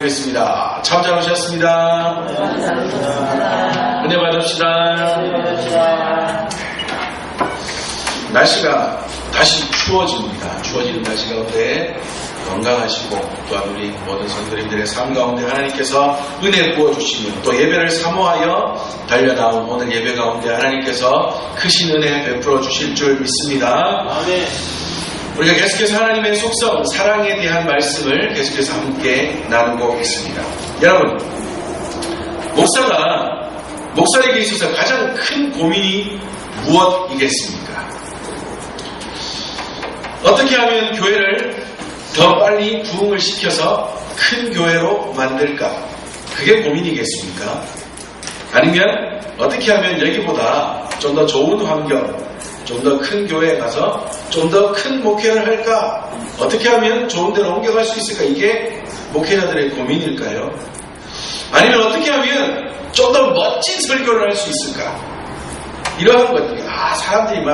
하겠습니다. 참 잘 오셨습니다. 은혜 받읍시다. 날씨가 다시 추워집니다. 추워지는 날씨 가운데 건강하시고 또한 우리 모든 성도님들의 삶 가운데 하나님께서 은혜 부어주시며 또 예배를 사모하여 달려나온 오늘 예배 가운데 하나님께서 크신 은혜 베풀어 주실 줄 믿습니다. 아멘. 우리가 계속해서 하나님의 속성, 사랑에 대한 말씀을 계속해서 함께 나누고 있습니다. 여러분, 목사에게 있어서 가장 큰 고민이 무엇이겠습니까? 어떻게 하면 교회를 더 빨리 부흥을 시켜서 큰 교회로 만들까? 그게 고민이겠습니까? 아니면 어떻게 하면 여기보다 좀 더 좋은 환경, 좀 더 큰 교회에 가서 좀 더 큰 목회를 할까? 어떻게 하면 좋은 데로 옮겨갈 수 있을까? 이게 목회자들의 고민일까요? 아니면 어떻게 하면 좀 더 멋진 설교를 할 수 있을까? 이러한 것들이 사람들이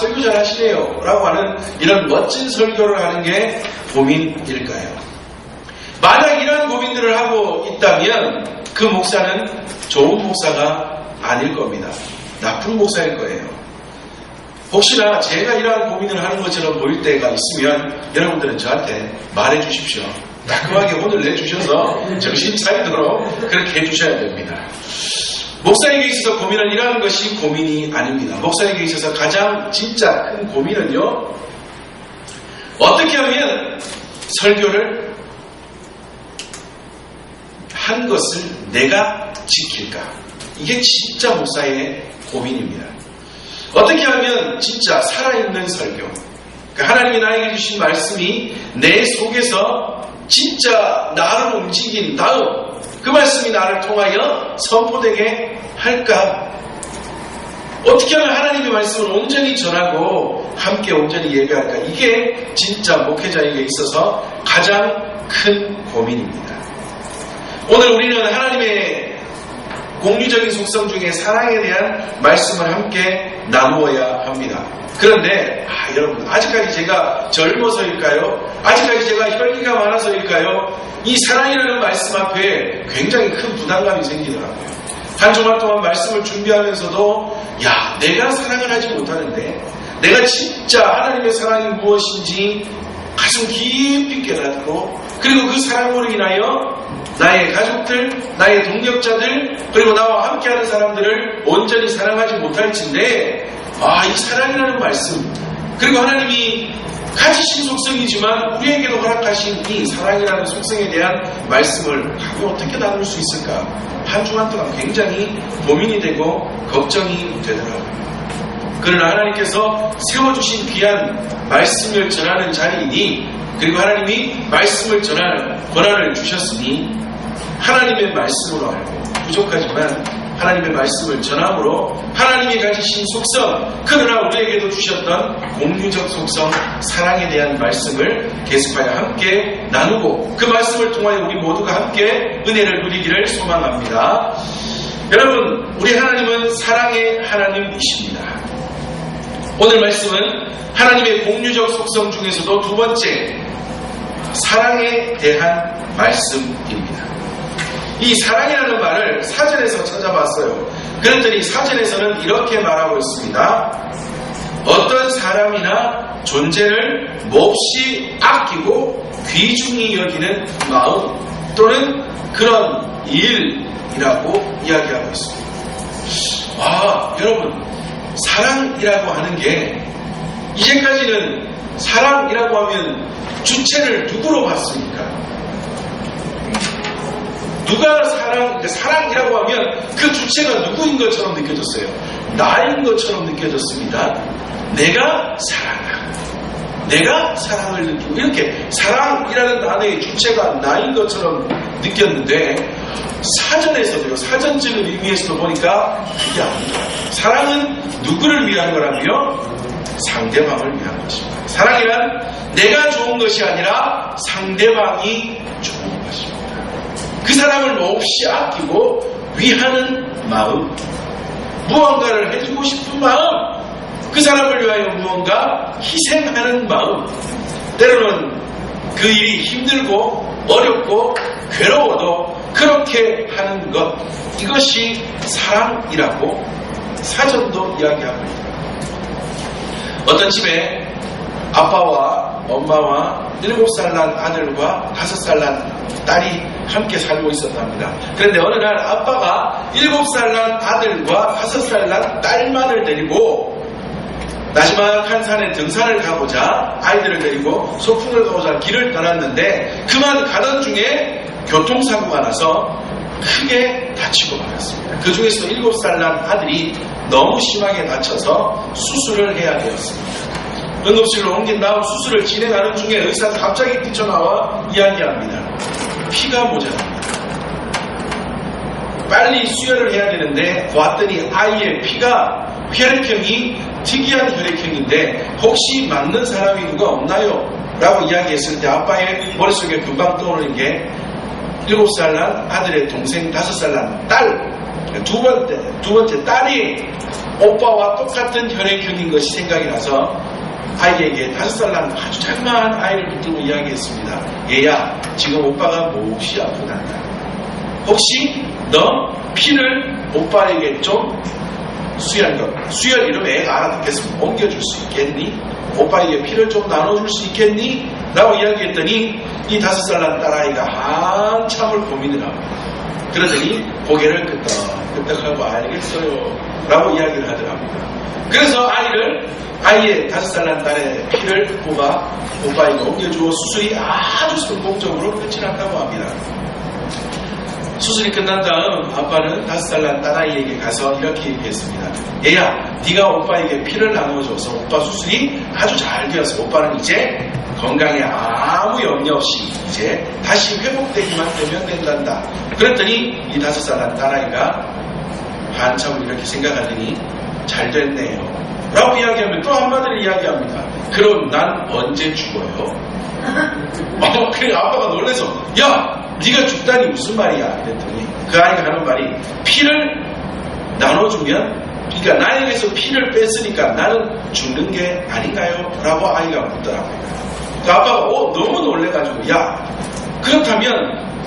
설교 잘 하시네요 라고 하는 이런 멋진 설교를 하는 게 고민일까요? 만약 이런 고민들을 하고 있다면 그 목사는 좋은 목사가 아닐 겁니다. 나쁜 목사일 거예요. 혹시나 제가 이러한 고민을 하는 것처럼 보일 때가 있으면 여러분들은 저한테 말해 주십시오. 따끔하게 혼을 내주셔서 정신 차리도록 그렇게 해주셔야 됩니다. 목사에게 있어서 고민은 이러한 것이 고민이 아닙니다. 목사에게 있어서 가장 진짜 큰 고민은요, 어떻게 하면 설교를 한 것을 내가 지킬까? 이게 진짜 목사의 고민입니다. 어떻게 하면 진짜 살아있는 설교, 하나님이 나에게 주신 말씀이 내 속에서 진짜 나를 움직인 다음 그 말씀이 나를 통하여 선포되게 할까? 어떻게 하면 하나님의 말씀을 온전히 전하고 함께 온전히 예배할까? 이게 진짜 목회자에게 있어서 가장 큰 고민입니다. 오늘 우리는 하나님의 공유적인 속성 중에 사랑에 대한 말씀을 함께 나누어야 합니다. 그런데 여러분, 아직까지 제가 젊어서일까요? 아직까지 제가 혈기가 많아서일까요? 이 사랑이라는 말씀 앞에 굉장히 큰 부담감이 생기더라고요. 한 주말 동안 말씀을 준비하면서도 내가 사랑을 하지 못하는데 내가 진짜 하나님의 사랑이 무엇인지 가슴 깊이 깨닫고, 그리고 그 사랑으로 인하여 나의 가족들, 나의 동역자들, 그리고 나와 함께하는 사람들을 온전히 사랑하지 못할진데, 이 사랑이라는 말씀, 그리고 하나님이 가지신 속성이지만 우리에게도 허락하신 이 사랑이라는 속성에 대한 말씀을 어떻게 나눌 수 있을까? 한 주간 동안 굉장히 고민이 되고 걱정이 되더라고요. 그러나 하나님께서 세워주신 귀한 말씀을 전하는 자리이니, 그리고 하나님이 말씀을 전하는 권한을 주셨으니 하나님의 말씀으로 알고, 부족하지만 하나님의 말씀을 전함으로 하나님이 가지신 속성, 그러나 우리에게도 주셨던 공유적 속성, 사랑에 대한 말씀을 계속하여 함께 나누고 그 말씀을 통하여 우리 모두가 함께 은혜를 누리기를 소망합니다. 여러분, 우리 하나님은 사랑의 하나님이십니다. 오늘 말씀은 하나님의 공유적 속성 중에서도 두 번째, 사랑에 대한 말씀입니다. 이 사랑이라는 말을 사전에서 찾아봤어요. 그랬더니 사전에서는 이렇게 말하고 있습니다. 어떤 사람이나 존재를 몹시 아끼고 귀중히 여기는 마음 또는 그런 일이라고 이야기하고 있습니다. 여러분, 사랑이라고 하는 게, 이제까지는 사랑이라고 하면 주체를 누구로 봤습니까? 누가 사랑이라고 하면 그 주체가 누구인 것처럼 느껴졌어요. 나인 것처럼 느껴졌습니다. 내가 사랑하고, 내가 사랑을 느끼고, 이렇게 사랑이라는 단어의 주체가 나인 것처럼 느꼈는데, 사전에서도요, 사전적인 의미에서도 보니까 그게 아닙니다. 사랑은 누구를 위한 거라며? 상대방을 위한 것입니다. 사랑이란 내가 좋은 것이 아니라 상대방이 좋은 것입니다. 그 사람을 몹시 아끼고 위하는 마음, 무언가를 해주고 싶은 마음, 그 사람을 위하여 무언가 희생하는 마음, 때로는 그 일이 힘들고 어렵고 괴로워도 그렇게 하는 것, 이것이 사랑이라고 사전도 이야기하고 있다. 어떤 집에 아빠와 엄마와 7살 난 아들과 5살 난 딸이 함께 살고 있었답니다. 그런데 어느 날 아빠가 7살 난 아들과 5살 난 딸만을 데리고 나지막한 산에 등산을 가보자, 아이들을 데리고 소풍을 가보자 길을 떠났는데 그만 가던 중에 교통사고가 나서 크게 다치고 말았습니다. 그 중에서 7살 난 아들이 너무 심하게 다쳐서 수술을 해야 되었습니다. 응급실로 옮긴 다음 수술을 진행하는 중에 의사가 갑자기 뛰쳐나와 이야기합니다. 피가 모자랍니다. 빨리 수혈을 해야 되는데 보았더니 아이의 피가 혈액형이 특이한 혈액형인데 혹시 맞는 사람이 누가 없나요? 라고 이야기했을 때 아빠의 머릿속에 금방 떠오르는 게 7살 난 아들의 동생 5살 난 딸, 두 번째 딸이 오빠와 똑같은 혈액형인 것이 생각이 나서 아이에게 5살 난 아주 자그마한 아이를 붙들고 이야기했습니다. 얘야, 지금 오빠가 몹시 아프단다. 혹시 너 피를 오빠에게 좀 수혈 이러면 애가 알아듣겠으면 옮겨줄 수 있겠니? 오빠에게 피를 좀 나눠줄 수 있겠니? 라고 이야기했더니 이 5살 난 딸아이가 한참을 고민을 합니다. 그러더니 고개를 끄덕끄덕하고 알겠어요 라고 이야기를 하더랍니다. 그래서 아이의 5살 난 딸의 피를 뽑아 오빠에게 옮겨주어 수술이 아주 성공적으로 끝이 났다고 합니다. 수술이 끝난 다음 아빠는 5살 난 딸아이에게 가서 이렇게 얘기했습니다. 얘야, 네가 오빠에게 피를 나눠줘서 오빠 수술이 아주 잘 되어서 오빠는 이제 건강에 아무 염려 없이 이제 다시 회복되기만 되면 된단다. 그랬더니 이 5살 난 딸아이가 한참을 이렇게 생각하더니 잘 됐네요 라고 이야기하면 또 한마디를 이야기합니다. 그럼 난 언제 죽어요? 그래 아빠가 놀라서 야, 네가 죽다니 무슨 말이야? 그랬더니 그 아이가 하는 말이 피를 나눠주면, 그러니까 나에게서 피를 뺐으니까 나는 죽는 게 아닌가요? 라고 아이가 묻더라고요. 그 아빠가 너무 놀래가지고 야, 그렇다면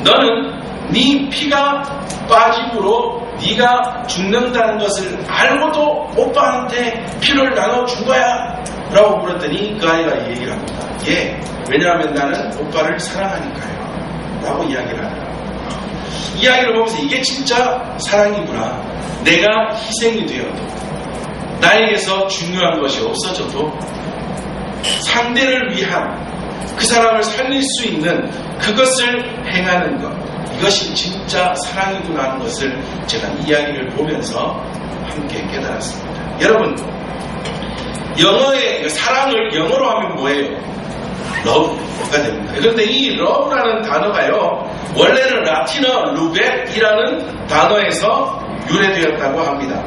너는 네 피가 빠짐으로 네가 죽는다는 것을 알고도 오빠한테 피를 나눠준 거야? 라고 물었더니 그 아이가 이 얘기를 합니다. 예, 왜냐하면 나는 오빠를 사랑하니까요 라고 이야기를 하더라고요. 이야기를 보면서 이게 진짜 사랑이구나. 내가 희생이 되어도 나에게서 중요한 것이 없어져도 상대를 위한, 그 사람을 살릴 수 있는 그것을 행하는 것, 이것이 진짜 사랑이구나 하는 것을 제가 이야기를 보면서 함께 깨달았습니다. 여러분, 영어의 사랑을 영어로 하면 뭐예요? 러브가 됩니다. 그런데 이 러브라는 단어가요, 원래는 라틴어 루벳이라는 단어에서 유래되었다고 합니다.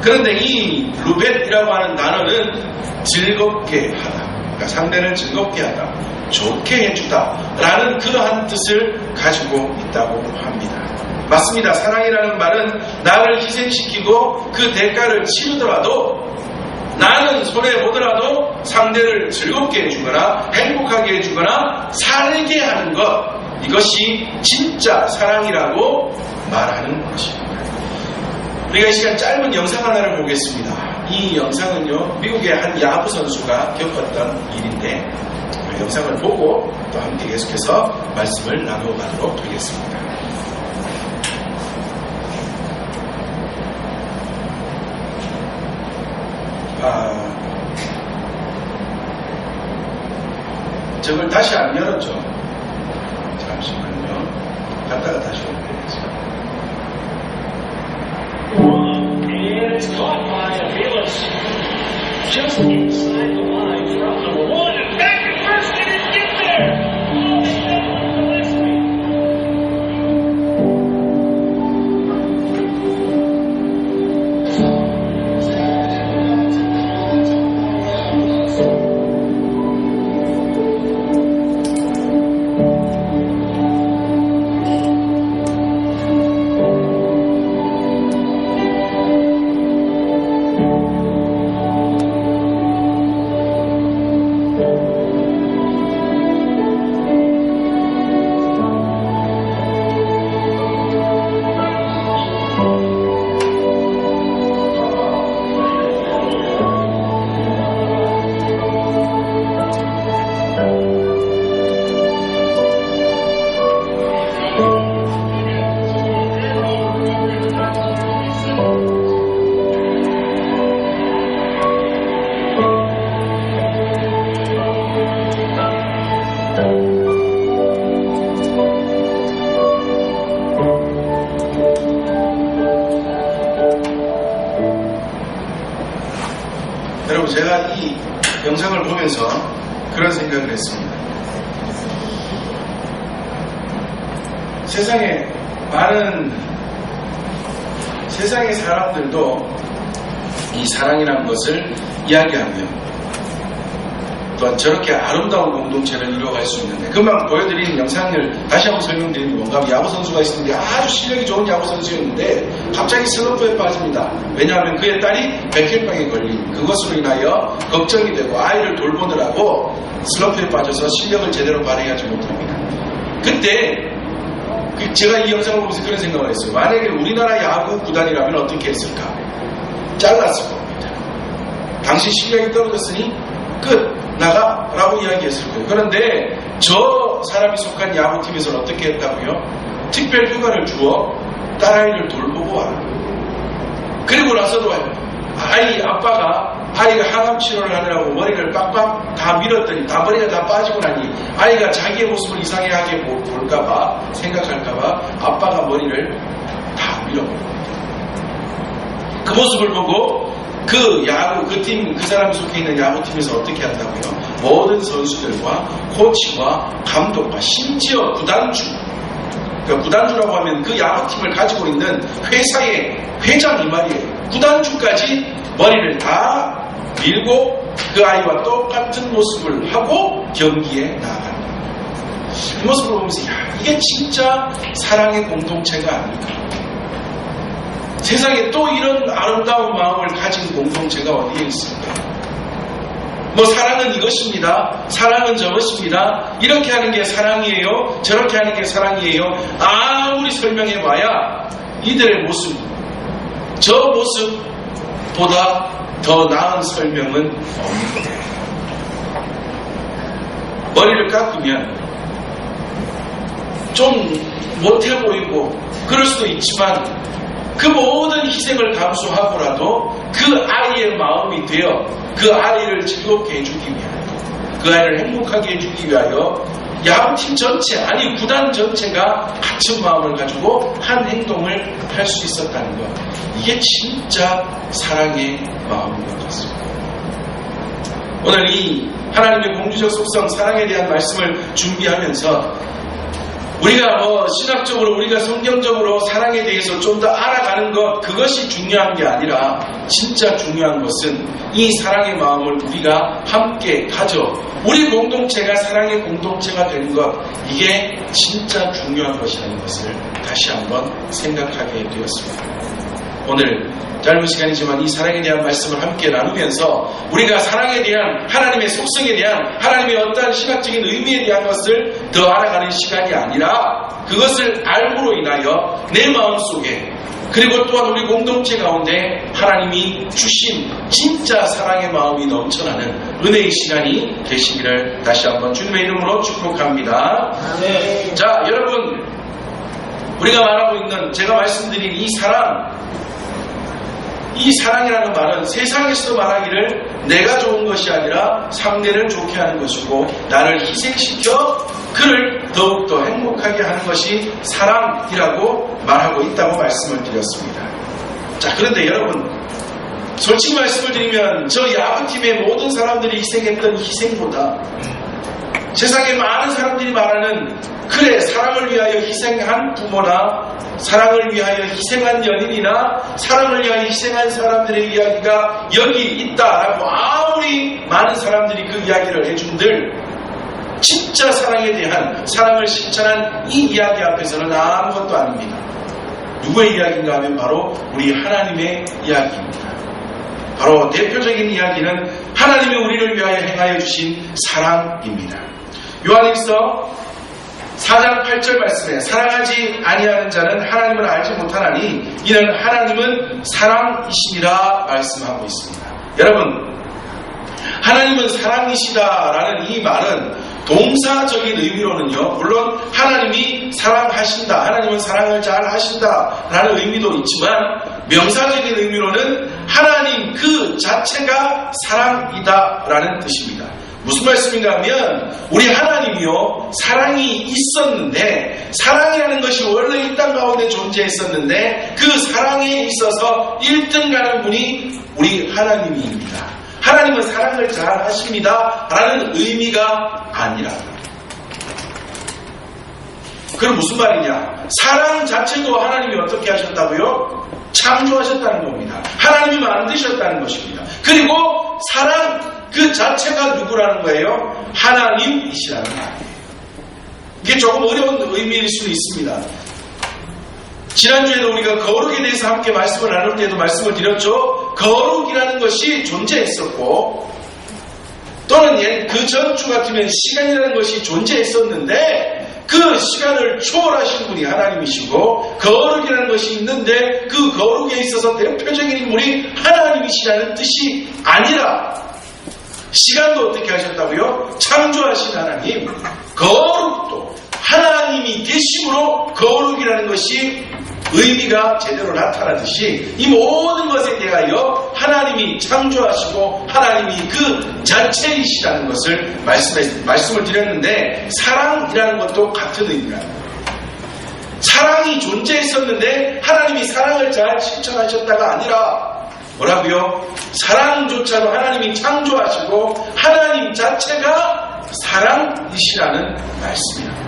그런데 이 루벳이라고 하는 단어는 즐겁게 하다, 그러니까 상대를 즐겁게 하다, 좋게 해주다 라는 그러한 뜻을 가지고 있다고 합니다. 맞습니다. 사랑이라는 말은 나를 희생시키고 그 대가를 치르더라도, 나는 손해보더라도 상대를 즐겁게 해주거나 행복하게 해주거나 살게 하는 것, 이것이 진짜 사랑이라고 말하는 것입니다. 우리가 이 시간 짧은 영상 하나를 보겠습니다. 이 영상은요, 미국의 한 야구 선수가 겪었던 일인데, 영상을 보고 또 함께 계속해서 말씀을 나눠가도록 하겠습니다. 저걸 다시 안 열었죠. 잠시만요. 갔다가 다시 올려야죠. And it's caught by Aviles. Just inside the line from number one. And back at first, they didn't get there. Oh, they got Gillespie. 그런 생각을 했습니다. 세상에 세상의 사람들도 이 사랑이라는 것을 이야기하며 또한 저렇게 아름다운 공동체를 이루어갈 수 있는데, 금방 보여드린 영상을 다시 한번 설명드리는 게 뭔가, 야구선수가 있었는데 아주 실력이 좋은 야구선수였는데 갑자기 슬럼프에 빠집니다. 왜냐하면 그의 딸이 백혈병에 걸린 그것으로 인하여 걱정이 되고 아이를 돌보느라고 슬럼프에 빠져서 실력을 제대로 발휘하지 못합니다. 그때 제가 이 영상을 보면서 그런 생각을 했어요. 만약에 우리나라 야구 구단이라면 어떻게 했을까? 잘랐을 겁니다. 당신 실력이 떨어졌으니 끝! 나가라고 이야기했을 거예요. 그런데 저 사람이 속한 야구팀에서는 어떻게 했다고요? 특별 휴가를 주어 딸아이를 돌보고 와. 그리고 나서도 아빠가 아이가 항암 치료를 하느라고 머리를 빡빡 다 밀었더니 다 머리가 다 빠지고 나니 아이가 자기의 모습을 이상하게 볼까봐 생각할까봐 아빠가 머리를 다 밀어버립니다. 그 모습을 보고 그 사람이 속해 있는 야구팀에서 어떻게 한다고요? 모든 선수들과 코치와 감독과 심지어 구단주, 그러니까 구단주라고 하면 그 야구팀을 가지고 있는 회사의 회장이 말이에요. 구단주까지 머리를 다 밀고 그 아이와 똑같은 모습을 하고 경기에 나아간다. 그 모습을 보면서 이게 진짜 사랑의 공동체가 아닐까. 세상에 또 이런 아름다운 마음을 가진 공동체가 어디에 있을까? 사랑은 이것입니다. 사랑은 저것입니다. 이렇게 하는 게 사랑이에요. 저렇게 하는 게 사랑이에요. 아무리 설명해봐야 이들의 모습, 저 모습보다 더 나은 설명은 없는 거예요. 머리를 깎으면 좀 못해 보이고 그럴 수도 있지만 그 모든 희생을 감수하고라도 그 아이의 마음이 되어 그 아이를 즐겁게 해주기 위하여, 그 아이를 행복하게 해주기 위하여 야구팀 전체, 아니 구단 전체가 같은 마음을 가지고 한 행동을 할 수 있었다는 것, 이게 진짜 사랑의 마음인 것 같습니다. 오늘 이 하나님의 공주적 속성 사랑에 대한 말씀을 준비하면서 우리가 신학적으로, 우리가 성경적으로 사랑에 대해서 좀 더 알아가는 것, 그것이 중요한 게 아니라 진짜 중요한 것은 이 사랑의 마음을 우리가 함께 가져 우리 공동체가 사랑의 공동체가 되는 것, 이게 진짜 중요한 것이라는 것을 다시 한번 생각하게 되었습니다. 오늘 짧은 시간이지만 이 사랑에 대한 말씀을 함께 나누면서 우리가 사랑에 대한, 하나님의 속성에 대한, 하나님의 어떠한 신학적인 의미에 대한 것을 더 알아가는 시간이 아니라 그것을 알므로 인하여 내 마음속에, 그리고 또한 우리 공동체 가운데 하나님이 주신 진짜 사랑의 마음이 넘쳐나는 은혜의 시간이 되시기를 다시 한번 주님의 이름으로 축복합니다. 네. 자, 여러분, 우리가 말하고 있는, 제가 말씀드린 이 사랑이라는 말은 세상에서 말하기를 내가 좋은 것이 아니라 상대를 좋게 하는 것이고, 나를 희생시켜 그를 더욱더 행복하게 하는 것이 사랑이라고 말하고 있다고 말씀을 드렸습니다. 자, 그런데 여러분, 솔직히 말씀을 드리면 저 야구팀의 모든 사람들이 희생했던 희생보다 세상에 많은 사람들이 말하는, 그래, 사랑을 위하여 희생한 부모나 사랑을 위하여 희생한 연인이나 사랑을 위하여 희생한 사람들의 이야기가 여기 있다라고 아무리 많은 사람들이 그 이야기를 해준들, 진짜 사랑에 대한, 사랑을 실천한 이 이야기 앞에서는 아무것도 아닙니다. 누구의 이야기인가 하면 바로 우리 하나님의 이야기입니다. 바로 대표적인 이야기는 하나님이 우리를 위하여 행하여 주신 사랑입니다. 요한일서 4장 8절 말씀에 사랑하지 아니하는 자는 하나님을 알지 못하나니 이는 하나님은 사랑이시니라 말씀하고 있습니다. 여러분, 하나님은 사랑이시다라는 이 말은 동사적인 의미로는요, 물론 하나님이 사랑하신다, 하나님은 사랑을 잘 하신다라는 의미도 있지만, 명사적인 의미로는 하나님 그 자체가 사랑이다라는 뜻입니다. 무슨 말씀인가 하면, 우리 하나님이요, 사랑이 있었는데, 사랑이라는 것이 원래 이 땅 가운데 존재했었는데, 그 사랑에 있어서 1등 가는 분이 우리 하나님입니다. 하나님은 사랑을 잘 하십니다 라는 의미가 아니라. 그럼 무슨 말이냐? 사랑 자체도 하나님이 어떻게 하셨다고요? 창조하셨다는 겁니다. 하나님이 만드셨다는 것입니다. 그리고 사랑 그 자체가 누구라는 거예요? 하나님이시라는 말이에요. 이게 조금 어려운 의미일 수는 있습니다. 지난주에도 우리가 거룩에 대해서 함께 말씀을 나눌 때도 말씀을 드렸죠. 거룩이라는 것이 존재했었고, 또는 그 전주 같으면 시간이라는 것이 존재했었는데, 그 시간을 초월하신 분이 하나님이시고, 거룩이라는 것이 있는데 그 거룩에 있어서 대표적인 인물이 하나님이시라는 뜻이 아니라, 시간도 어떻게 하셨다고요? 창조하신 하나님, 거룩도 하나님이 계심으로 거룩이라는 것이 의미가 제대로 나타나듯이 이 모든 것에 대하여 하나님이 창조하시고 하나님이 그 자체이시라는 것을 말씀을 드렸는데, 사랑이라는 것도 같은 의미입니다. 사랑이 존재했었는데 하나님이 사랑을 잘 실천하셨다가 아니라 뭐라고요? 사랑조차도 하나님이 창조하시고 하나님 자체가 사랑이시라는 말씀입니다.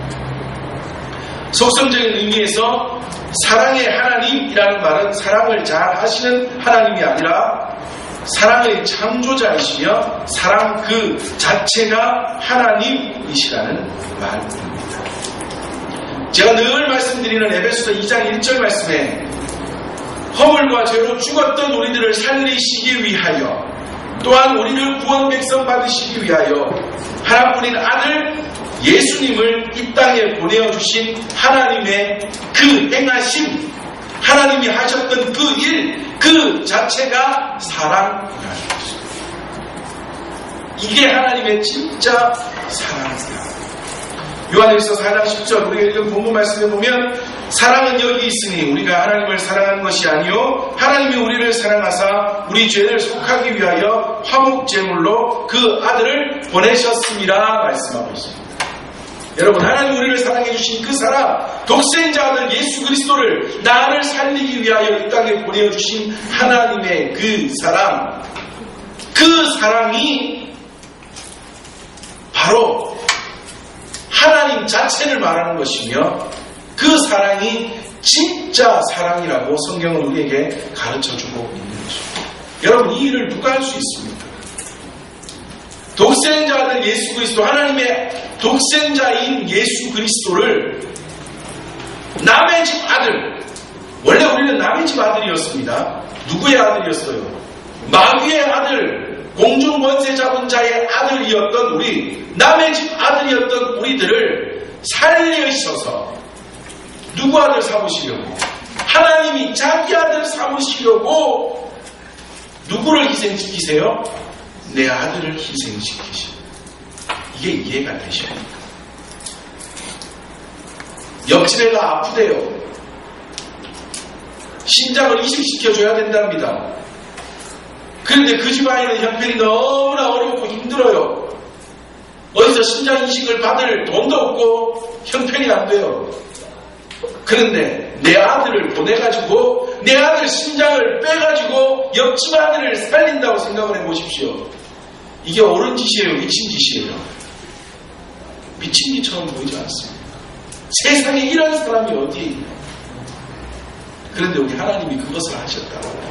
속성적인 의미에서 사랑의 하나님이라는 말은 사랑을 잘 하시는 하나님이 아니라 사랑의 창조자이시며 사랑 그 자체가 하나님이시라는 말입니다. 제가 늘 말씀드리는 에베소서 2장 1절 말씀에 허물과 죄로 죽었던 우리들을 살리시기 위하여, 또한 우리를 구원 백성 받으시기 위하여 하나뿐인 아들 예수님을 이 땅에 보내어주신 하나님의 그 행하심, 하나님이 하셨던 그 일, 그 자체가 사랑이라는 것입니다. 이게 하나님의 진짜 사랑입니다. 요한일서 4장 10절 우리가 읽은 본문 말씀에 보면, 사랑은 여기 있으니 우리가 하나님을 사랑하는 것이 아니요 하나님이 우리를 사랑하사 우리 죄를 속하기 위하여 화목제물로 그 아들을 보내셨습니다 말씀하고 있습니다. 여러분, 하나님 우리를 사랑해 주신 그 사랑, 독생자 아들 예수 그리스도를 나를 살리기 위하여 이 땅에 보내주신 하나님의 그 사랑, 그 사랑이 바로 하나님 자체를 말하는 것이며, 그 사랑이 진짜 사랑이라고 성경은 우리에게 가르쳐주고 있는 것입니다. 여러분, 이 일을 누가 할 수 있습니까? 독생자 아들 예수 그리스도, 하나님의 독생자인 예수 그리스도를 남의 집 아들, 원래 우리는 남의 집 아들이었습니다. 누구의 아들이었어요? 마귀의 아들, 공중 권세 잡은 자의 아들이었던 우리, 남의 집 아들이었던 우리들을 살리셔서 누구 아들 삼으시려고? 하나님이 자기 아들 삼으시려고 누구를 희생시키세요? 내 아들을 희생시키십니다. 이게 이해가 되십니까? 옆집 애가 아프대요. 신장을 이식시켜줘야 된답니다. 그런데 그 집안에는 형편이 너무나 어렵고 힘들어요. 어디서 신장 이식을 받을 돈도 없고 형편이 안 돼요. 그런데 내 아들을 보내가지고 내 아들 신장을 빼가지고 옆집 아들을 살린다고 생각을 해보십시오. 이게 옳은 짓이에요? 미친 짓이에요? 미친 짓처럼 보이지 않습니다. 세상에 이런 사람이 어디 있냐? 그런데 우리 하나님이 그것을 하셨다고.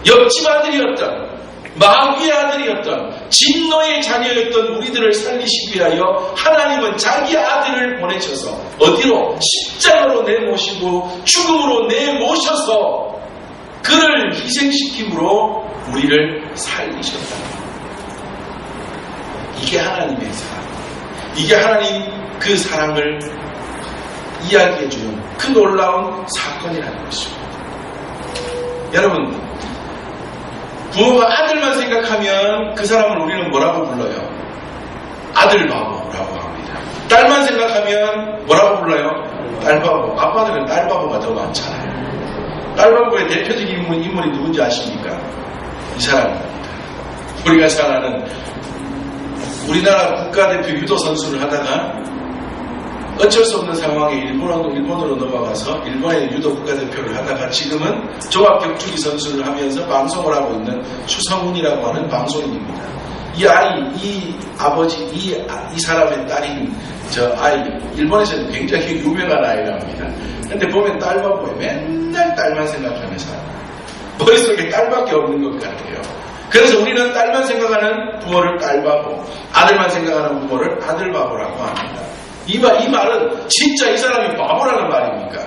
옆집 아들이었던, 마귀의 아들이었던, 진노의 자녀였던 우리들을 살리시기 위하여 하나님은 자기 아들을 보내셔서 어디로? 십자가로 내모시고 죽음으로 내모셔서 그를 희생시킴으로 우리를 살리셨다. 이게 하나님의 사랑, 이게 하나님 그 사랑을 이야기해주는 그 놀라운 사건이라는 것입니다. 여러분, 부모가 아들만 생각하면 그 사람을 우리는 뭐라고 불러요? 아들 바보라고 합니다. 딸만 생각하면 뭐라고 불러요? 딸 바보. 아빠들은 딸 바보가 더 많잖아요. 딸 바보의 대표적인 인물이 누군지 아십니까? 이 사람입니다. 우리가 잘 아는 우리나라 국가대표 유도 선수를 하다가 어쩔 수 없는 상황에 일본으로 넘어가서 일본의 유도 국가대표를 하다가 지금은 종합격투기 선수를 하면서 방송을 하고 있는 추성훈이라고 하는 방송인입니다. 이 아버지, 이 사람의 딸인 저 아이, 일본에서는 굉장히 유명한 아이랍니다. 근데 보면 딸만 보면 맨날 딸만 생각하는 사람. 머릿속에 딸밖에 없는 것 같아요. 그래서 우리는 딸만 생각하는 부모를 딸바보, 아들만 생각하는 부모를 아들바보라고 합니다. 이 말은 진짜 이 사람이 바보라는 말입니까?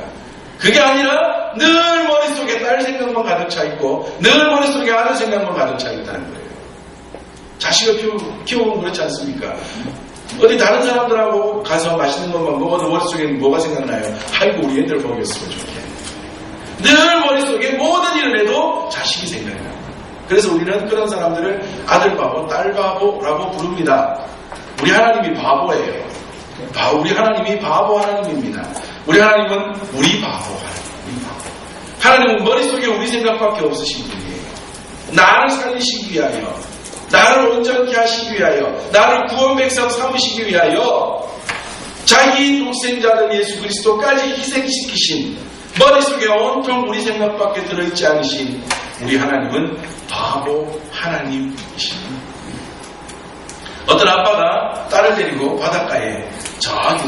그게 아니라 늘 머릿속에 딸 생각만 가득 차 있고 늘 머릿속에 아들 생각만 가득 차 있다는 거예요. 자식을 키우면 그렇지 않습니까? 어디 다른 사람들하고 가서 맛있는 것만 먹어도 머릿속에 뭐가 생각나요? 아이고 우리 애들 먹였으면 좋겠네. 늘 머릿속에 모든 일을 해도 자식이 생각나요. 그래서 우리는 그런 사람들을 아들바보, 딸바보라고 부릅니다. 우리 하나님이 바보예요. 우리 하나님이 바보 하나님입니다. 우리 하나님은 우리 바보 하나님. 하나님은 머릿속에 우리 생각밖에 없으신 분이에요. 나를 살리시기 위하여, 나를 온전케 하시기 위하여, 나를 구원백성 삼으시기 위하여 자기 독생자를 예수 그리스도까지 희생시키신, 머릿속에 온통 우리 생각밖에 들어있지 않으신 우리 하나님은 바보 하나님이십니다. 어떤 아빠가 딸을 데리고 바닷가에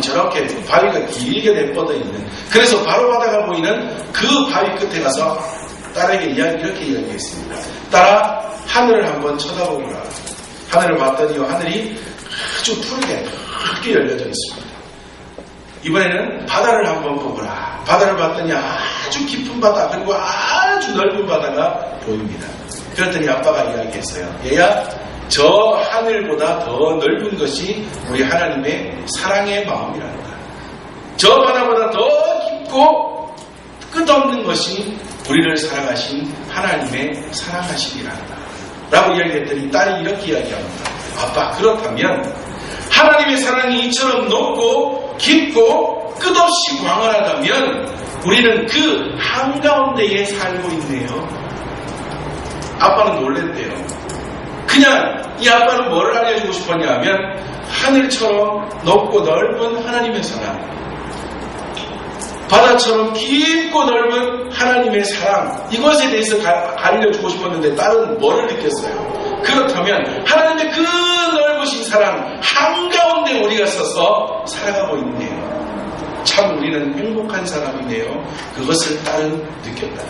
저렇게 바위가 길게 내뻗어 있는, 그래서 바로 바다가 보이는 그 바위 끝에 가서 딸에게 이렇게 이야기했습니다. 딸아, 하늘을 한번 쳐다보거라. 하늘을 봤더니요, 하늘이 아주 푸르게 크게 열려져 있습니다. 이번에는 바다를 한번 보거라. 바다를 봤더니 아주 깊은 바다, 그리고 아주 넓은 바다가 보입니다. 그랬더니 아빠가 이야기했어요. 얘야, 저 하늘보다 더 넓은 것이 우리 하나님의 사랑의 마음이란다. 저 바다보다 더 깊고 끝없는 것이 우리를 사랑하신 하나님의 사랑하심이란다. 라고 이야기했더니 딸이 이렇게 이야기합니다. 아빠, 그렇다면 하나님의 사랑이 이처럼 높고 깊고 끝없이 광활하다면 우리는 그 한가운데에 살고 있네요. 아빠는 놀랬대요. 그냥 이 아빠는 뭐를 알려주고 싶었냐 하면 하늘처럼 높고 넓은 하나님의 사랑, 바다처럼 깊고 넓은 하나님의 사랑, 이것에 대해서 알려주고 싶었는데 딸은 뭐를 느꼈어요? 그렇다면 하나님의 그 넓으신 사랑 한가운데 우리가 서서 살아가고 있네요. 참 우리는 행복한 사람이네요. 그것을 딸은 느꼈다.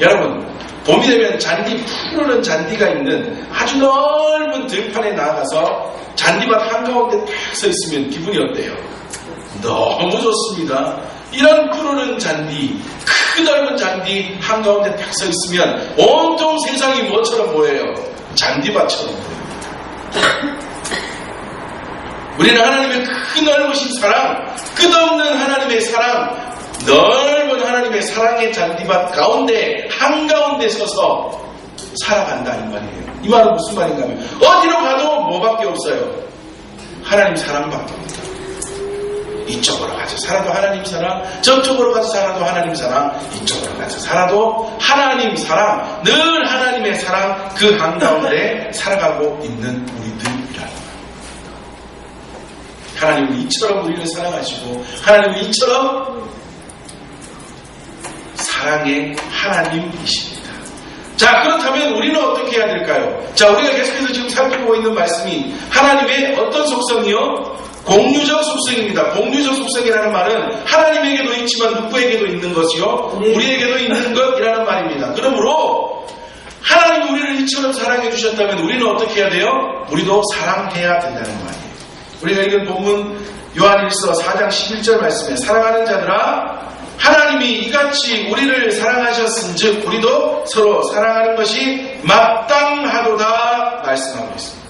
여러분, 봄이 되면 푸르른 잔디가 있는 아주 넓은 들판에 나가서 잔디밭 한가운데 딱 서 있으면 기분이 어때요? 너무 좋습니다. 이런 푸르른 잔디, 그 넓은 잔디 한가운데 딱 서 있으면 온통 세상이 뭐처럼 보여요? 잔디밭처럼 보여요. 우리는 하나님의 그 넓으신 사랑, 끝없는 하나님의 사랑, 넓은 하나님의 사랑의 잔디밭 가운데 한가운데 서서 살아간다 이 말이에요. 이 말은 무슨 말인가 하면 어디로 가도 뭐밖에 없어요? 하나님 사랑밖에 없다. 이쪽으로 가서 살아도 하나님 사랑, 저쪽으로 가서 살아도 하나님 사랑, 이쪽으로 가서 살아도 하나님 사랑, 늘 하나님의 사랑, 그 한가운데 살아가고 있는 우리들이라는 거예요. 하나님은 이처럼 우리를 사랑하시고 하나님은 이처럼 사랑의 하나님이십니다. 자, 그렇다면 우리는 어떻게 해야 될까요? 자, 우리가 계속해서 지금 살펴보고 있는 말씀이 하나님의 어떤 속성이요? 공유적 속성입니다. 공유적 속성이라는 말은 하나님에게도 있지만 누구에게도 있는 것이요, 우리에게도 있는 것이라는 말입니다. 그러므로 하나님이 우리를 이처럼 사랑해 주셨다면 우리는 어떻게 해야 돼요? 우리도 사랑해야 된다는 말이에요. 우리가 읽은 본문 요한일서 4장 11절 말씀에 사랑하는 자들아, 하나님이 이같이 우리를 사랑하셨은즉 우리도 서로 사랑하는 것이 마땅하도다 말씀하고 있습니다.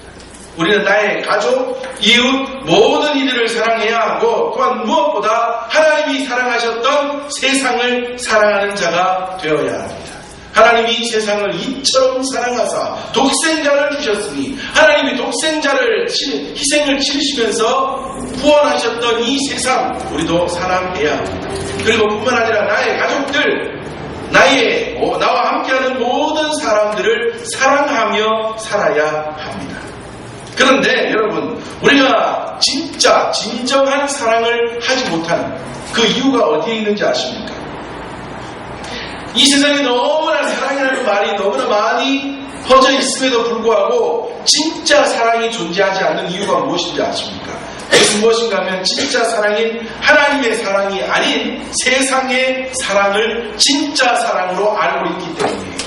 우리는 나의 가족, 이웃, 모든 이들을 사랑해야 하고 또한 무엇보다 하나님이 사랑하셨던 세상을 사랑하는 자가 되어야 합니다. 하나님이 세상을 이처럼 사랑하사 독생자를 주셨으니 하나님이 독생자를 희생을 치르시면서 구원하셨던 이 세상 우리도 사랑해야 합니다. 그리고 뿐만 아니라 나의 가족들, 나와 함께하는 모든 사람들을 사랑하며 살아야 합니다. 그런데 여러분, 우리가 진짜 진정한 사랑을 하지 못하는 그 이유가 어디에 있는지 아십니까? 이 세상에 너무나 사랑이라는 말이 너무나 많이 퍼져 있음에도 불구하고 진짜 사랑이 존재하지 않는 이유가 무엇인지 아십니까? 그것은 무엇인가 하면 진짜 사랑인 하나님의 사랑이 아닌 세상의 사랑을 진짜 사랑으로 알고 있기 때문이에요.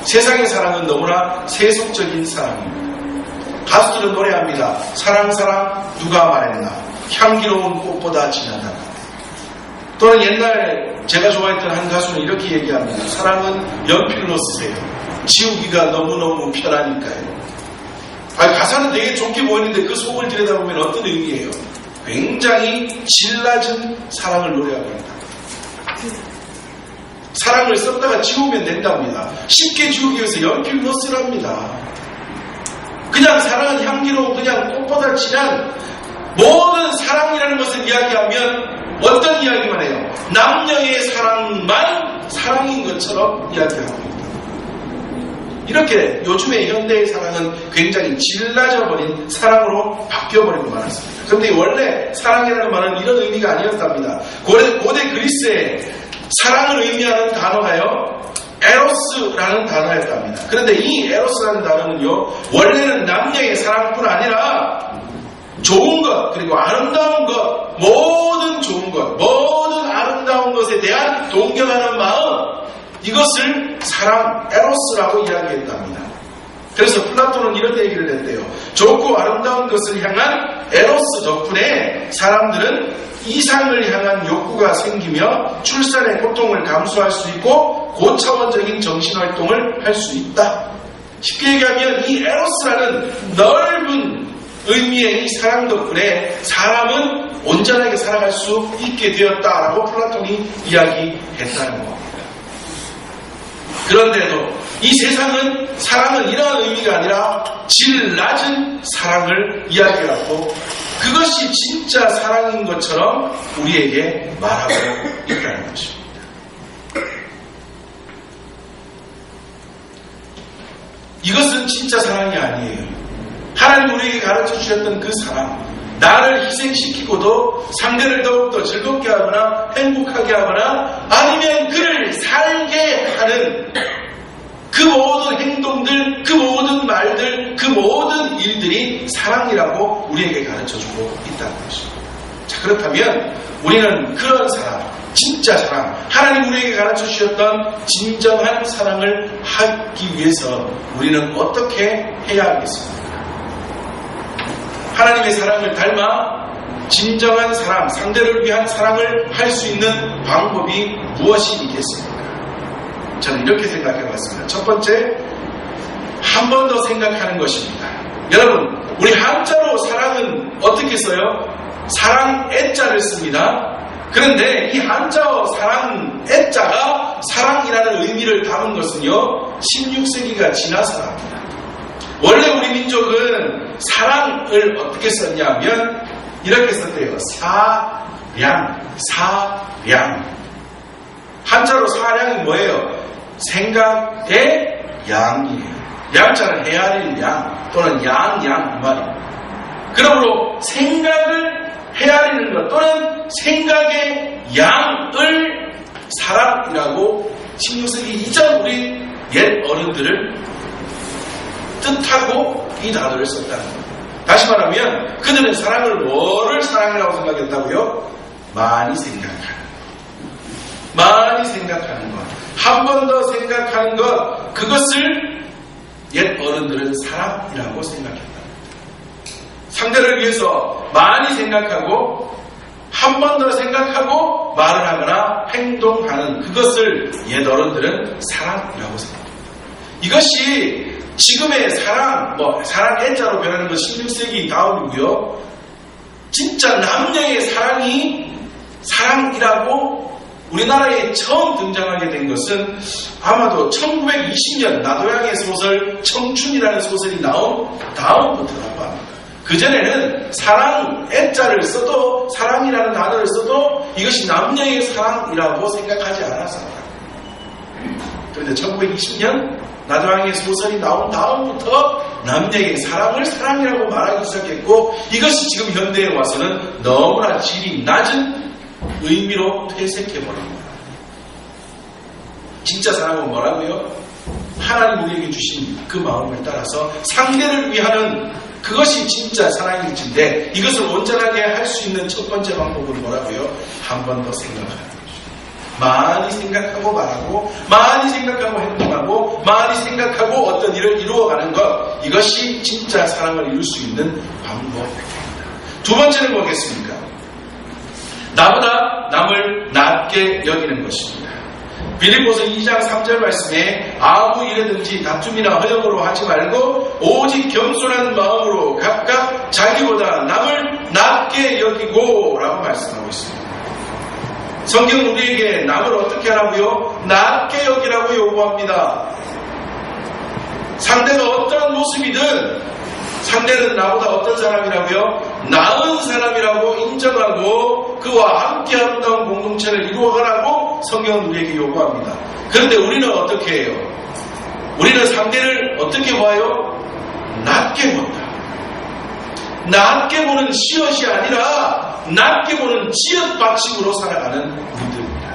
세상의 사랑은 너무나 세속적인 사랑입니다. 가수들은 노래합니다. 사랑 사랑 누가 말했나, 향기로운 꽃보다 진하다. 또는 옛날 제가 좋아했던 한 가수는 이렇게 얘기합니다. 사랑은 연필로 쓰세요. 지우기가 너무너무 편하니까요. 가사는 되게 좋게 보이는데 그 속을 들여다보면 어떤 의미예요? 굉장히 질 낮은 사랑을 노래하고 있다. 사랑을 썼다가 지우면 된답니다. 쉽게 지우기 위해서 연필로 쓰랍니다. 그냥 사랑은 향기로운 그냥 꽃보다 진한 모든 사랑이라는 것을 이야기하면 어떤 이야기만 해요? 남녀의 사랑만 사랑인 것처럼 이야기하고 있다. 이렇게 요즘의 현대의 사랑은 굉장히 질라져버린 사랑으로 바뀌어버리고 말았습니다. 그런데 원래 사랑이라는 말은 이런 의미가 아니었답니다. 고대 그리스의 사랑을 의미하는 단어가요, 에로스라는 단어였답니다. 그런데 이 에로스라는 단어는요, 원래는 남녀의 사랑뿐 아니라 좋은 것, 그리고 아름다운 것, 모든 좋은 것, 모든 아름다운 것에 대한 동경하는 마음, 이것을 사랑, 에로스라고 이야기했답니다. 그래서 플라톤은 이런 얘기를 했대요. 좋고 아름다운 것을 향한 에로스 덕분에 사람들은 이상을 향한 욕구가 생기며 출산의 고통을 감수할 수 있고 고차원적인 정신활동을 할 수 있다. 쉽게 얘기하면 이 에로스라는 넓은 의미의 이 사랑 덕분에 사람은 온전하게 살아갈 수 있게 되었다라고 플라톤이 이야기했다는 겁니다. 그런데도 이 세상은 사랑은 이러한 의미가 아니라 질 낮은 사랑을 이야기하고 그것이 진짜 사랑인 것처럼 우리에게 말하고 있다는 것입니다. 이것은 진짜 사랑이 아니에요. 하나님 우리에게 가르쳐 주셨던 그 사랑, 나를 희생시키고도 상대를 더욱더 즐겁게 하거나 행복하게 하거나 아니면 그를 살게 하는 그 모든 행동들, 그 모든 말들, 그 모든 일들이 사랑이라고 우리에게 가르쳐주고 있다는 것입니다. 자, 그렇다면 우리는 그런 사랑, 진짜 사랑, 하나님 우리에게 가르쳐주셨던 진정한 사랑을 하기 위해서 우리는 어떻게 해야 하겠습니까? 하나님의 사랑을 닮아 진정한 사랑, 상대를 위한 사랑을 할 수 있는 방법이 무엇이 있겠습니까? 저는 이렇게 생각해 봤습니다. 첫 번째, 한 번 더 생각하는 것입니다. 여러분, 우리 한자로 사랑은 어떻게 써요? 사랑 애자를 씁니다. 그런데 이 한자어 사랑 애자가 사랑이라는 의미를 담은 것은요, 16세기가 지나서랍니다. 원래 우리 민족은 사랑을 어떻게 썼냐면 이렇게 썼대요. 사량. 한자로 사량이 뭐예요? 생각의 양이에요. 양자는 헤아릴 양 또는 양양 말이에요. 그러므로 생각을 헤아리는 것 또는 생각의 양을 사랑이라고 16세기 이전 우리 옛 어른들을 뜻하고 이 단어를 썼다는 거예요. 다시 말하면 그들은 사랑을 뭐를 사랑이라고 생각했다고요? 많이 생각하는 것. 한 번 더 생각하는 것, 그것을 옛 어른들은 사랑이라고 생각했다. 상대를 위해서 많이 생각하고 한 번 더 생각하고 말을 하거나 행동하는 그것을 옛 어른들은 사랑이라고 생각합니다. 이것이 지금의 사랑, 사랑 애자로 변하는 것 16세기 다음이고요. 진짜 남녀의 사랑이 사랑이라고 우리나라에 처음 등장하게 된 것은 아마도 1920년 나도양의 소설 청춘이라는 소설이 나온 다음부터라고 합니다. 그전에는 사랑 애자를 써도 사랑이라는 단어를 써도 이것이 남녀의 사랑이라고 생각하지 않았습니다. 그런데 1920년 나도양의 소설이 나온 다음부터 남녀에게 사랑을 사랑이라고 말하기 시작했고 이것이 지금 현대에 와서는 너무나 질이 낮은 의미로 퇴색해버린 거예요. 진짜 사랑은 뭐라고요? 하나님 우리에게 주신 그 마음을 따라서 상대를 위하는 그것이 진짜 사랑일진데 이것을 온전하게 할 수 있는 첫 번째 방법은 뭐라고요? 한 번 더 생각하는 거죠. 많이 생각하고 말하고 많이 생각하고 행동하고 많이 생각하고 어떤 일을 이루어가는 것 이것이 진짜 사랑을 이룰 수 있는 방법입니다. 두 번째는 뭐겠습니까? 나보다 남을 낮게 여기는 것입니다. 빌립보서 2장 3절 말씀에 아무 일에든지 다툼이나 허영으로 하지 말고 오직 겸손한 마음으로 각각 자기보다 남을 낮게 여기고 라고 말씀하고 있습니다. 성경은 우리에게 남을 어떻게 하라고요? 낮게 여기라고 요구합니다. 상대가 어떠한 모습이든 상대는 나보다 어떤 사람이라고요? 나은 사람이라고 인정하고 그와 함께 아름다운 공동체를 이루어가라고 성경은 우리에게 요구합니다. 그런데 우리는 어떻게 해요? 우리는 상대를 어떻게 봐요? 낮게 본다. 낮게 보는 시옷이 아니라 낮게 보는 지읒 박식으로 살아가는 우리들입니다.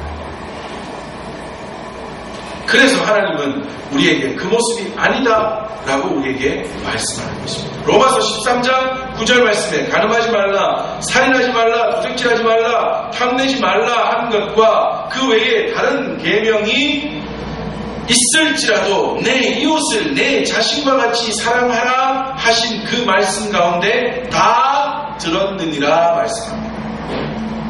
그래서 하나님은 우리에게 그 모습이 아니다라고 우리에게 말씀하는 것입니다. 로마서 13장 9절 말씀에 가늠하지 말라, 살인하지 말라, 도적질하지 말라, 탐내지 말라 한 것과 그 외에 다른 계명이 있을지라도 내 이웃을 내 자신과 같이 사랑하라 하신 그 말씀 가운데 다 들었느니라 말씀합니다.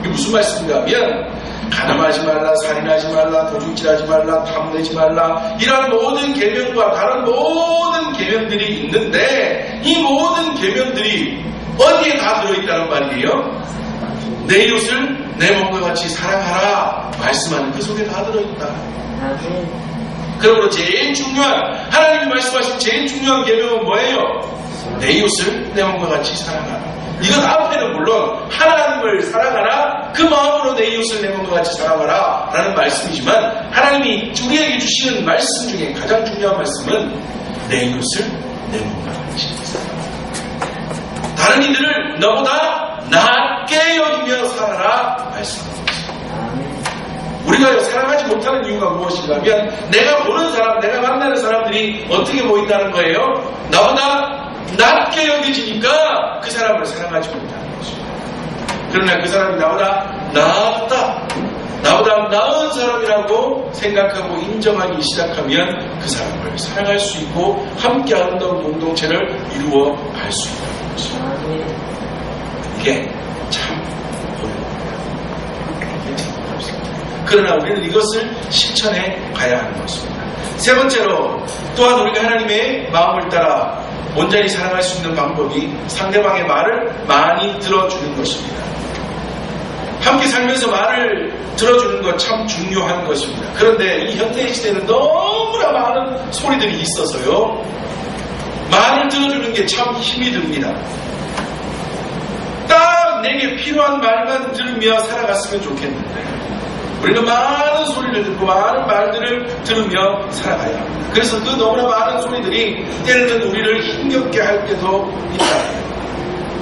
이게 무슨 말씀인가 하면 가늠하지 말라, 살인하지 말라, 도둑질하지 말라, 탐내지 말라 이런 모든 계명과 다른 모든 계명들이 있는데 이 모든 계명들이 어디에 다 들어있다는 말이에요? 내 이웃을 내 몸과 같이 사랑하라 말씀하는 그 속에 다 들어있다. 그러므로 제일 중요한 하나님이 말씀하신 제일 중요한 계명은 뭐예요? 내 이웃을 내 몸과 같이 사랑하라. 이것 앞에는 물론 하나님을 사랑하라 그 마음으로 내 이웃을 내 몸과 같이 사랑하라 라는 말씀이지만 하나님이 우리에게 주시는 말씀 중에 가장 중요한 말씀은 내 이웃을 내 몸과 같이 사랑하라. 다른 이들을 너보다 낮게 여기며 살아라 말씀합니다. 우리가 사랑하지 못하는 이유가 무엇인가 하면 내가 보는 사람, 내가 만나는 사람들이 어떻게 보인다는 거예요? 나보다 낮게 여겨지니까 그 사람을 사랑하지 못하는 것입니다. 그러나 그 사람이 나보다 낫다, 나보다 나은 사람이라고 생각하고 인정하기 시작하면 그 사람을 사랑할 수 있고 함께 아름다운 공동체를 이루어 갈 수 있다는 것입니다. 이게 참 어려웁니다. 그러나 우리는 이것을 실천해 가야 하는 것입니다. 세 번째로 또한 우리가 하나님의 마음을 따라 온전히 사랑할 수 있는 방법이 상대방의 말을 많이 들어주는 것입니다. 함께 살면서 말을 들어주는 것 참 중요한 것입니다. 그런데 이 현대의 시대는 너무나 많은 소리들이 있어서요. 말을 들어주는 게 참 힘이 듭니다. 딱 내게 필요한 말만 들으며 살아갔으면 좋겠는데 우리는 많은 소리를 듣고 많은 말들을 들으며 살아가야 합니다. 그래서 그 너무나 많은 소리들이 때로는 우리를 힘겹게 할 때도 있다.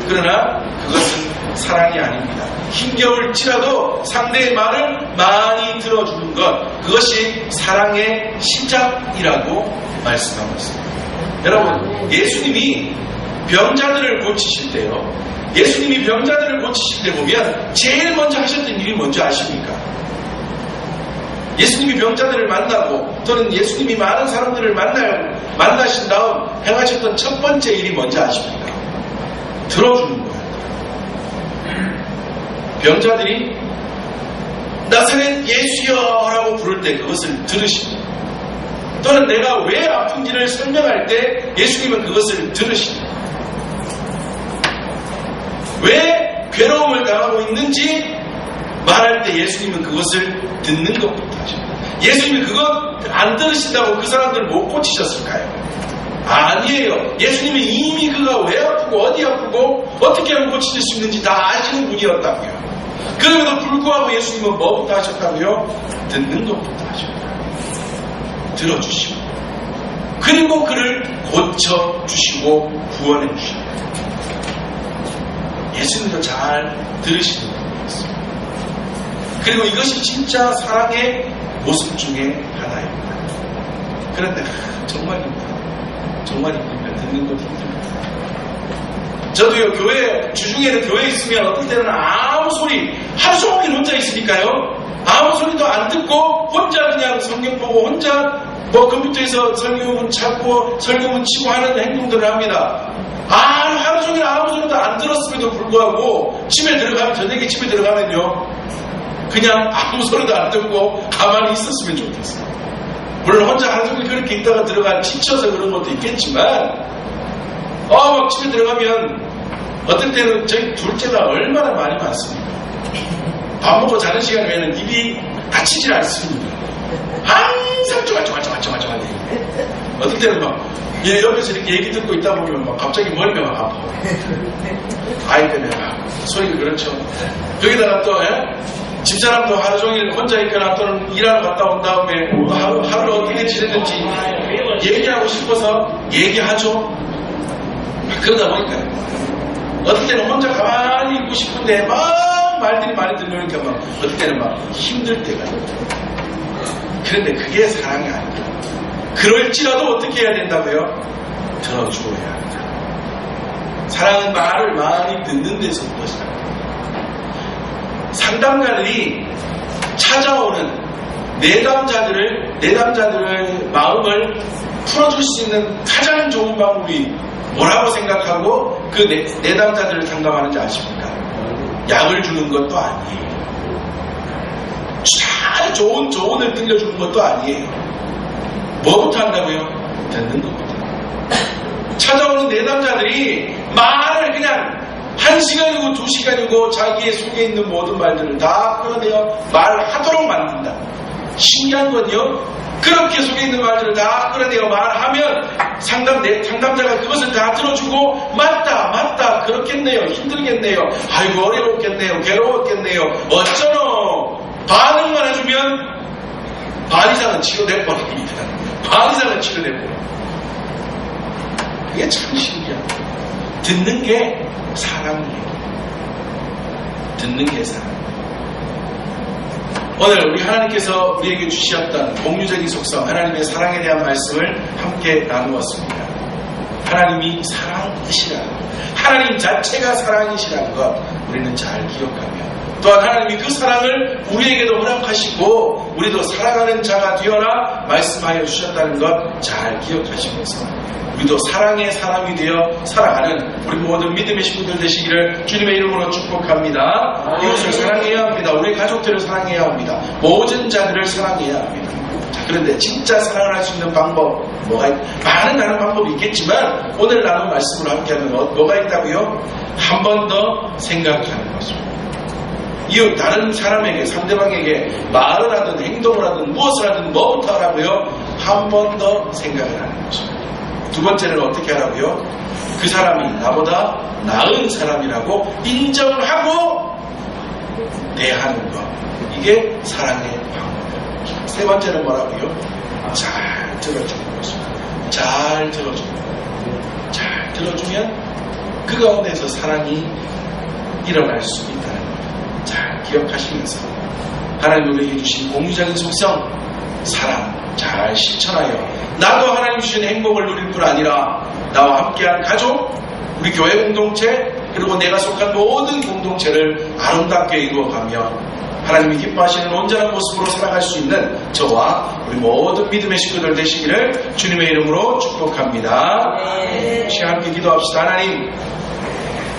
그러나 그것은 사랑이 아닙니다. 힘겨울지라도 상대의 말을 많이 들어주는 것, 그것이 사랑의 시작이라고 말씀하고 있습니다. 여러분, 예수님이 병자들을 고치실 때요, 예수님이 병자들을 고치실 때 보면 제일 먼저 하셨던 일이 뭔지 아십니까? 예수님이 병자들을 만나고 또는 예수님이 많은 사람들을 만나신 다음 행하셨던 첫 번째 일이 뭔지 아십니까? 들어주는 거예요. 병자들이 나사렛 예수여 라고 부를 때 그것을 들으십니다. 또는 내가 왜 아픈지를 설명할 때 예수님은 그것을 들으십니다. 왜 괴로움을 당하고 있는지 말할 때 예수님은 그것을 듣는 것부터 하십니다. 예수님이 그것 안 들으신다고 그 사람들 못 고치셨을까요? 아니에요. 예수님이 이미 그가 왜 아프고 어디 아프고 어떻게 하면 고칠 수 있는지 다 아시는 분이었다고요. 그럼에도 불구하고 예수님은 뭐부터 하셨다고요? 듣는 것부터 하십니다. 들어주시고 그리고 그를 고쳐주시고 구원해주십니다. 예수님도 잘 들으시는 분이었습니다. 그리고 이것이 진짜 사랑의 모습 중에 하나입니다. 그런데 정말 힘들어요. 정말 힘듭니다. 듣는 것도 힘듭니다. 저도요, 주중에는 교회에 있으면 어떨 때는 아무 소리, 하루 종일 혼자 있으니까요, 아무 소리도 안 듣고 혼자 그냥 성경 보고 혼자 컴퓨터에서 설교문 찾고 설교문 치고 하는 행동들을 합니다. 하루 종일 아무 소리도 안 들었음에도 불구하고 저녁에 집에 들어가면요, 그냥 아무 소리도 안 듣고 가만히 있었으면 좋겠어요. 물론 혼자 하루 종일 그렇게 있다가 지쳐서 그런 것도 있겠지만, 막 집에 들어가면 어떨 때는 저희 둘째가 얼마나 말이 많습니까? 밥 먹고 자는 시간에는 입이 닫히질 않습니다. 항상 쪼갈쪼갈 어떨 때는 얘 옆에서 이렇게 얘기 듣고 있다 보면 갑자기 머리가 아파요. 아이 때문에 소리가 그렇죠. 거기다가 또 집사람도 하루 종일 혼자 있거나 또는 일하러 갔다 온 다음에 하루 어떻게 지냈는지 얘기하고 싶어서 얘기하죠. 그러다 보니까 어떨 때는 혼자 가만히 있고 싶은데 말들이 많이 들려오니까 어떨 때는 힘들 때가 있어요. 그런데 그게 사랑이 아니다. 그럴지라도 어떻게 해야 된다고요? 들어주어야 합니다. 사랑은 말을 많이 듣는 데서부터 시작합니다. 상담가들이 찾아오는 내담자들의 마음을 풀어줄 수 있는 가장 좋은 방법이 뭐라고 생각하고 그 내담자들을 상담하는지 아십니까? 약을 주는 것도 아니에요. 아주 좋은 조언을 들려주는 것도 아니에요. 뭐부터 한다고요? 듣는 것부터. 찾아오는 내담자들이 말을 그냥 1시간이고 2시간이고 자기의 속에 있는 모든 말들을 다 끌어내어 말하도록 만든다. 신기한 건요, 그렇게 속에 있는 말들을 다 끌어내어 말하면 상담자가 그것을 다 들어주고 맞다 그렇겠네요, 힘들겠네요, 아이고 어려웠겠네요, 괴로웠겠네요, 어쩌노 반응만 해주면 반 이상은 치료돼버립니다. 반 이상은 치료돼버립니다. 그게 참 신기합니다. 듣는 게 사랑이에요. 듣는 게 사랑. 오늘 우리 하나님께서 우리에게 주셨던 공유적인 속성, 하나님의 사랑에 대한 말씀을 함께 나누었습니다. 하나님이 사랑이시라는 것, 하나님 자체가 사랑이시라는 것 우리는 잘 기억하며, 또한 하나님이 그 사랑을 우리에게도 허락하시고 우리도 사랑하는 자가 되어라 말씀하여 주셨다는 것 잘 기억하시면서 우리도 사랑의 사람이 되어 살아가는 우리 모든 믿음의 식구들 되시기를 주님의 이름으로 축복합니다. 이웃을 사랑해야 합니다. 우리 가족들을 사랑해야 합니다. 모든 자들을 사랑해야 합니다. 자, 그런데 진짜 사랑을 할 수 있는 방법 많은 다른 방법이 있겠지만 오늘 나눈 말씀으로 함께하면 뭐가 있다고요? 한 번 더 생각하는 것입니다. 이웃 다른 사람에게, 상대방에게 말을 하든 행동을 하든 무엇을 하든 뭐부터 하라고요? 한 번 더 생각을 하는 것입니다. 두 번째는 어떻게 하라고요? 그 사람이 나보다 나은 사람이라고 인정을 하고 대하는 것. 이게 사랑의 방법입니다. 세 번째는 뭐라고요? 잘 들어주는 것입니다. 잘 들어주는 것. 잘 들어주면 그 가운데서 사랑이 일어날 수 있다는 것. 잘 기억하시면서 하나님 우리에게 주신 공유적인 속성, 사랑 잘 실천하여 나도 하나님 주신 행복을 누릴 뿐 아니라 나와 함께한 가족, 우리 교회 공동체, 그리고 내가 속한 모든 공동체를 아름답게 이루어가며 하나님이 기뻐하시는 온전한 모습으로 살아갈 수 있는 저와 우리 모든 믿음의 식구들 되시기를 주님의 이름으로 축복합니다. 함께 기도합시다. 하나님,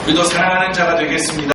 우리도 사랑하는 자가 되겠습니다.